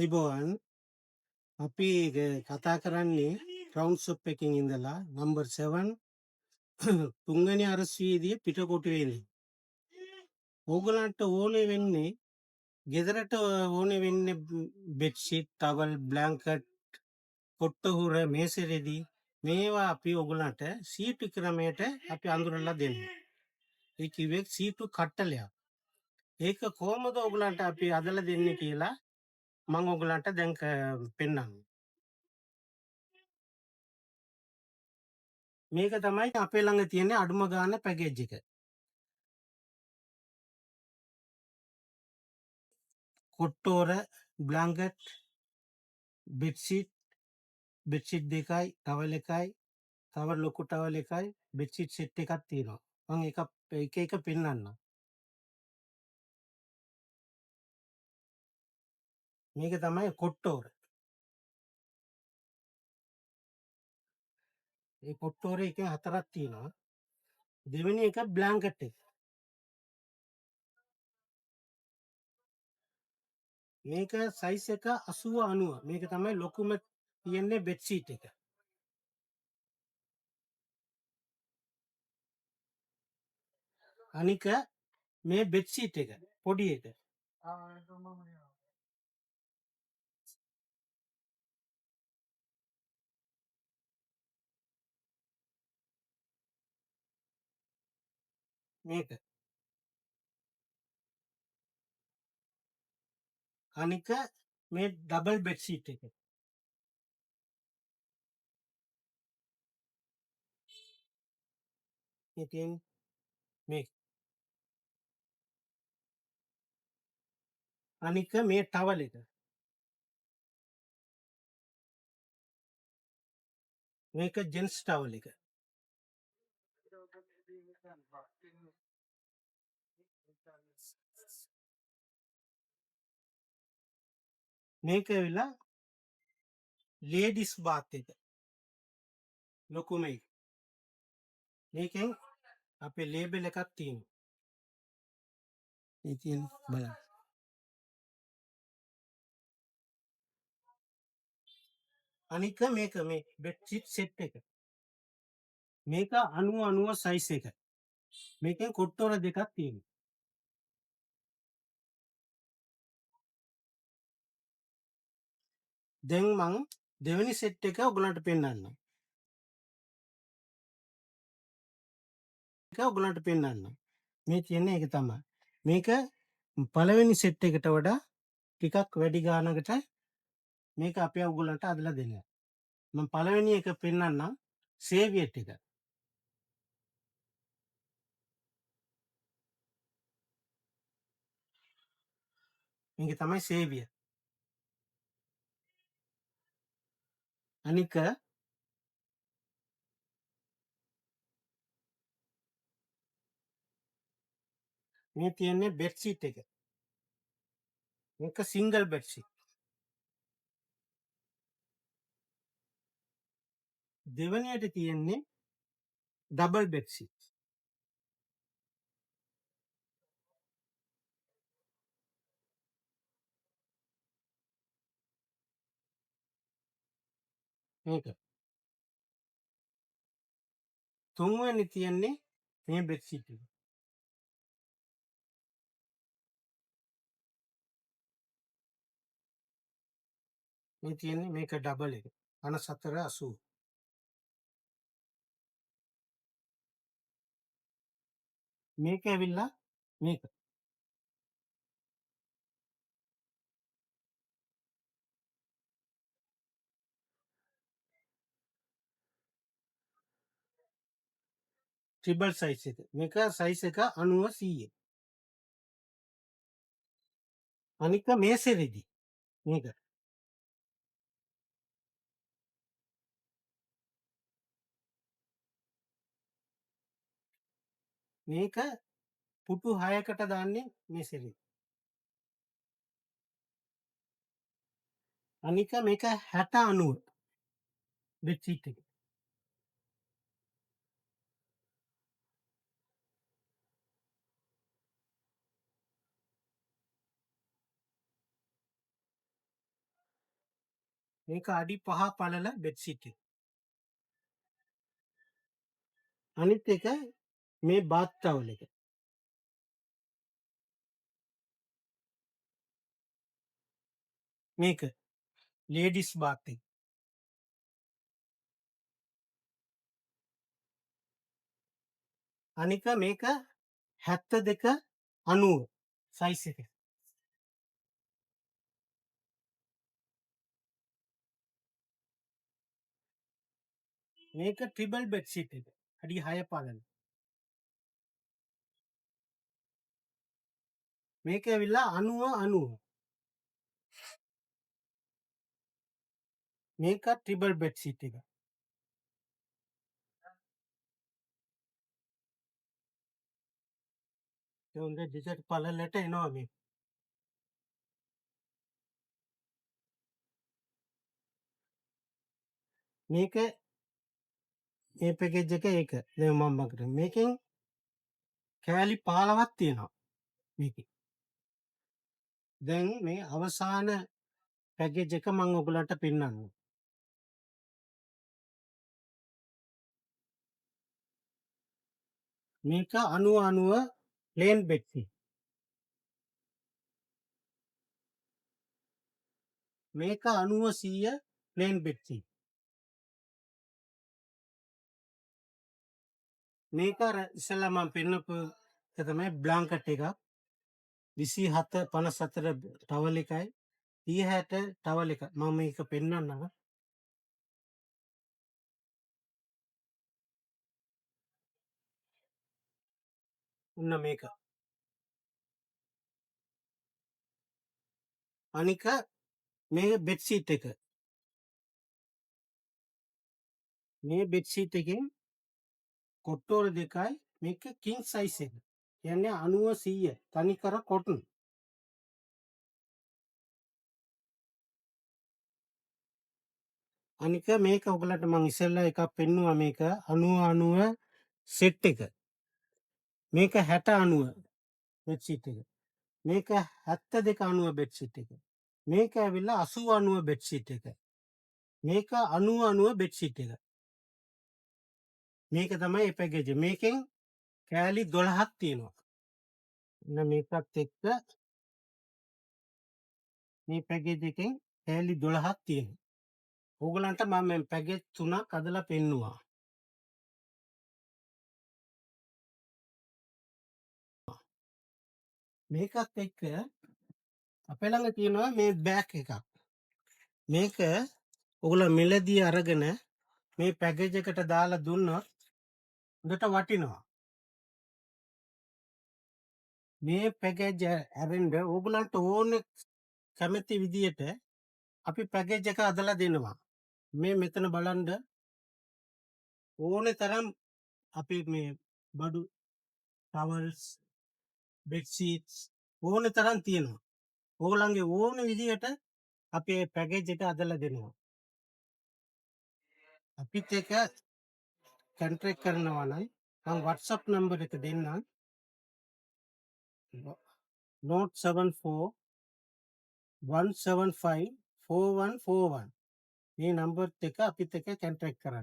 අයිබෝවන් අපි කතා කරන්නේ රවුන්ඩ්ෂොප් එකකින් ඉඳලා නම්බර් 7 තුන්වෙනි අරස්වීදියේ පිටකොටුවේදී. ඕගලන්ට ඕනේ වෙන්නේ ගෙදරට ඕනේ වෙන්නේ බෙඩ්ෂීට්, ටවල්, බ්ලැන්කට්, කොට්ටහුර, මේසෙරෙදි මේවා අපි ඕගලන්ට සීටු ක්‍රමයට අපි අඳුරලා දෙනවා. ඒ කිව්වේ සීටු කට්ටලයක්. ඒක කොහොමද ඕගලන්ට අපි අදලා දෙන්නේ කියලා මම ඕගලන්ට දැන් පෙන්නන්නම්. මේක තමයි අපේ ළඟ තියෙන අඩුම ගාන පැකේජ් එක. කොට්ටෝර, බ්ලැන්කට්, බෙඩ්ෂීට් දෙකයි, ටවල් එකයි, තව ලොකු ටවල් එකයි, බෙඩ්ෂීට් සෙට් එකක් තියෙනවා. මම එක එක පෙන්නන්නම්. මේක තමයි කොට්ටෝර. මේ කොට්ටෝරේ එක හතරක් තියෙනවා. දෙවෙනි එක බ්ලැන්කට් එක. මේක සයිස් එක 80 90. මේක තමයි ලොකුම තියෙන්නේ බෙඩ්ෂීට් එක. අනික මේ බෙඩ්ෂීට් එක පොඩි එක. මේක. අනික මේ ඩබල් බෙඩ්ෂීට් එක. ඉතින් මේ අනික මේ ටවල් එක. මේක ජෙන්ස් ටවල් එක. මේක ඇවිල්ලා ලේඩිස් බාත් එක. ලොකුම එක. මේකෙන් අපේ ලේබල් එකක් තියෙනවා. ඉතින් බලන්න. අනික මේක මේ බෙඩ්ෂීට් සෙට් එක. මේක 90 90 සයිස් එක. මේකෙන් කොට්ටෝර දෙකක් තියෙනවා. දැන් මං දෙවෙනි සෙට් එක ඔයගලන්ට පෙන්නන්නම්. මේ තියෙන්නේ ඒක තමයි. මේක පළවෙනි සෙට් එකට වඩා ටිකක් වැඩි ගානකට මේක අපි ඔයගලන්ට අදලා දෙනවා. මම පළවෙනි එක පෙන්නන්නම් සේවියට් එක. මේක තමයි සේවියර්. අනික මේ තියෙන්නේ බෙඩ්ෂීට් එක. මේක සිංගල් බෙඩ්ෂීට්. දෙවැනියට තියෙන්නේ ඩබල් බෙඩ්ෂීට්. මේක. තුන්වෙනි තියෙන්නේ මේ බෙඩ්ෂීට් එක. මේ තියෙන්නේ මේක ඩබල් එක. 54 80. මේක ඇවිල්ලා මේක. ට්‍රිබල් සයිස් එක. මේක සයිස් එක 90 100. අනික මේසෙරෙදි. මේක. මේක පුටු 6කට දාන්නේ මේසෙරෙදි. අනික මේක 60 90 බෙඩ්ෂීට් එක. මේක අඩි 5 පළල බෙඩ්ෂීට් එක. අනිත් එක මේ බාත් ටවල් එක. මේක ලේඩිස් බාත් එක. අනික මේක 72 90 සයිස් එක. මේක ට්‍රිබල් බෙඩ්ෂීට් එක. අඩි 6 පළල. මේක ඇවිල්ලා 90 90. මේක ට්‍රිබල් බෙඩ්ෂීට් එක. ඒ හොඳ ඩිසර්ට් පළලට එනවා මේ. මේක මේ පැකේජ් එක ඒක. දැන් මම මකට මේකෙන් කෑලි 15ක් තියෙනවා මේකේ. දැන් මේ අවසාන පැකේජ් එක මම ඔයගලන්ට පෙන්නන්නම්. මේක 90 ප්ලේන් බෙඩ්ෂීට්. මේක 90 100 ප්ලේන් බෙඩ්ෂීට්. මේක අර ඉස්සෙල්ලා මම පෙන්නපු එක තමයි බ්ලාන්කට් එකක්. 27 54 ටවල් එකයි 30 60 ටවල් එක. මම මේක පෙන්නන්නම්. ඔන්න මේක. අනික මේ බෙඩ්ෂීට් එක. මේ බෙඩ්ෂීට් එකෙන් කොට්ටෝර දෙකයි මේක කිං සයිස් එක. කියන්නේ 90 100 තනිකර කොටන්. අනික මේක ඔයගලට මම ඉස්සෙල්ලා එකක් පෙන්නුවා මේක 90 90 සෙට් එක. මේක 60 90 බෙඩ්ෂීට් එක. මේක 72 90 බෙඩ්ෂීට් එක. මේක ඇවිල්ලා 80 90 බෙඩ්ෂීට් එක. මේක 90 90 බෙඩ්ෂීට් එක. මේක තමයි මේ පැකේජ්. මේකෙන් කෑලි 12ක් තියෙනවා. එන්න මේකත් එක්ක මේ පැකේජ් එකෙන් කෑලි 12ක් තියෙනවා. ඕගලන්ට මම මේ පැකේජ් 3ක් අදලා පෙන්නුවා. මේකත් එක්ක අපේ ළඟ තියෙනවා මේ බෑග් එකක්. මේක ඔයගොල්ලෝ මිලදී අරගෙන මේ පැකේජ් එකට දාලා දුන්නොත් හොඳට වටිනවා. මේ පැකේජ් ඇරෙන්න ඕගලන්ට ඕනේ කැමති විදියට අපි පැකේජ් එක අදලා දෙනවා. මේ මෙතන බලන්න ඕනේ තරම් අපි මේ බඩු ටවල්ස් බෙඩ්ෂීට්ස් ඕනේ තරම් තියෙනවා. ඕගලන්ගේ ඕනේ විදියට අපි මේ පැකේජ් එක අදලා දෙනවා. අපිත් එක කන්ට්‍රැක්ට් කරනවා නම් මම WhatsApp නම්බර් එක දෙන්නම්. note 74 175 4141 මේ නම්බර් එක අපිත් එක කන්ටැක්ට් කරන්න.